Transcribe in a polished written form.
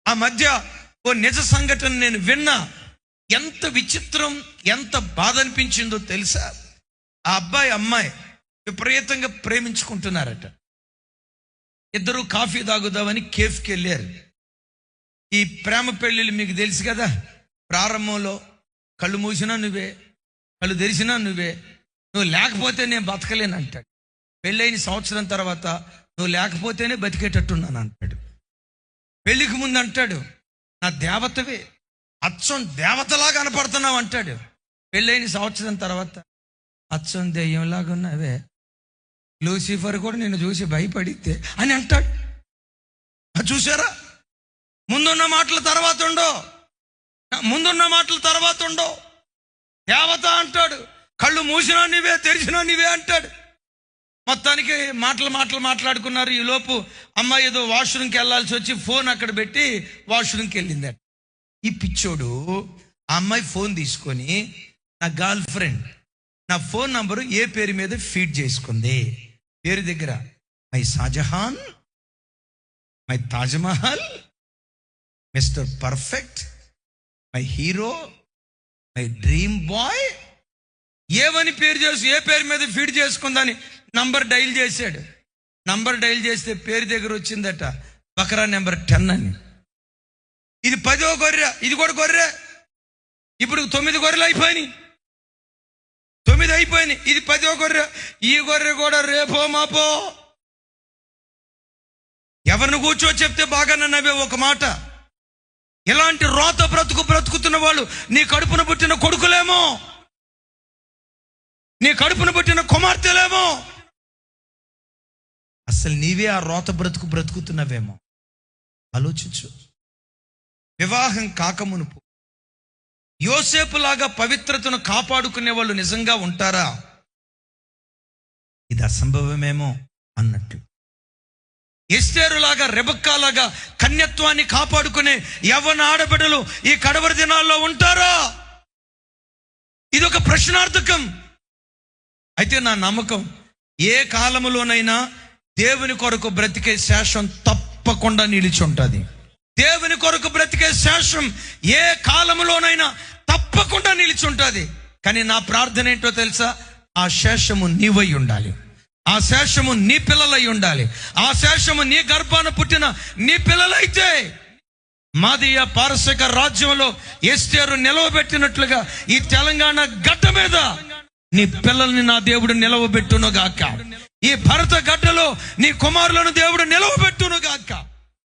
ఆ మధ్య ఓ నిజ సంఘటన నేను విన్నా. ఎంత విచిత్రం, ఎంత బాధ అనిపించిందో తెలుసా? ఆ అబ్బాయి అమ్మాయి విపరీతంగా ప్రేమించుకుంటున్నారట. ఇద్దరు కాఫీ తాగుదామని కేఫ్కి వెళ్ళారు. ఈ ప్రేమ పెళ్ళిళ్ళు మీకు తెలుసు కదా, ప్రారంభంలో కళ్ళు మూసినా నువ్వే, కళ్ళు తెరిచినా నువ్వే, నువ్వు లేకపోతే నేను బతకలేను అంటాడు. పెళ్ళైన సంవత్సరం తర్వాత నువ్వు లేకపోతేనే బతికేటట్టున్నాను అంటాడు. పెళ్ళికి ముందు అంటాడు నా దేవతవే, అచ్చం దేవతలా కనపడుతున్నావు అంటాడు. పెళ్ళైన సంవత్సరం తర్వాత అచ్చం దెయ్యంలాగా ఉన్నావే, లూసిఫర్ కూడా నిన్ను చూసి భయపడితే అని అంటాడు. చూసారా? ముందున్న మాటల తర్వాత ఉండో, ముందున్న మాటల తర్వాత ఉండో. దేవత అంటాడు, కళ్ళు మూసినా నీవే, తెరిచినా నీవే అంటాడు. మొత్తానికి మాటలు మాట్లాడుకున్నారు. ఈ లోపు అమ్మాయి ఏదో వాష్రూమ్కి వెళ్ళాల్సి వచ్చి ఫోన్ అక్కడ పెట్టి వాష్రూమ్కి వెళ్ళిందట. ఈ పిచ్చోడు ఆ అమ్మాయి ఫోన్ తీసుకొని నా గర్ల్ ఫ్రెండ్ నా ఫోన్ నంబరు ఏ పేరు మీద ఫీడ్ చేసుకుంది. పేరు దగ్గర my Shahjahan, my Taj Mahal, mister perfect, my hero, my dream boy, ఏమని పేరు చేసి ఏ పేరు మీద ఫీడ్ చేసుకుందని నంబర్ డైల్ చేశాడు. నంబర్ డైల్ చేస్తే పేరు దగ్గర వచ్చిందట బకరా నెంబర్ 10 అని. ఇది 10వ గొర్రె, ఇది కూడా గొర్రె. ఇప్పుడు 9 గొర్రెలు అయిపోయినాయి, 9 అయిపోయినాయి, ఇది 10వ గొర్రె. ఈ గొర్రె కూడా రేపో మాపో. ఎవరిని కూర్చో చెప్తే బాగా నవ్వే ఒక మాట, ఇలాంటి రోత బ్రతుకుతున్న వాళ్ళు నీ కడుపున పుట్టిన కొడుకులేమో, నీ కడుపున పుట్టిన కుమార్తెలేమో. అసలు నీవే ఆ రోత బ్రతుకుతున్నవేమో. ఆలోచించు. వివాహం కాకమునుపు యోసేపులాగా పవిత్రతను కాపాడుకునే వాళ్ళు నిజంగా ఉంటారా? ఇది అసంభవమేమో అన్నట్టు. ఎస్తేరులాగా, రెబెక్కాలాగా కన్యత్వాన్ని కాపాడుకునే యవ్వన ఆడబిడ్డలు ఈ కడవరి దినాల్లో ఉంటారా? ఇది ఒక ప్రశ్నార్థకం. అయితే నా నమ్మకం, ఏ కాలములోనైనా దేవుని కొరకు బ్రతికే శేషం తప్పకుండా నిలిచి ఉంటుంది. దేవుని కొరకు బ్రతికే శేషం ఏ కాలములోనైనా తప్పకుండా నిలిచి ఉంటుంది. కానీ నా ప్రార్థన ఏంటో తెలుసా? ఆ శేషము నీవై ఉండాలి, ఆ శేషము నీ పిల్లలై ఉండాలి, ఆ శేషము నీ గర్భాన పుట్టిన నీ పిల్లలైతే మాదీయ పారసిక రాజ్యంలో ఎస్తేరు నిలవబెట్టినట్లుగా ఈ తెలంగాణ గడ్డ మీద నీ పిల్లల్ని నా దేవుడు నిలవబెట్టును గాక. ఈ భరత గడ్డలో నీ కుమారులను దేవుడు నిలవబెట్టును గాక.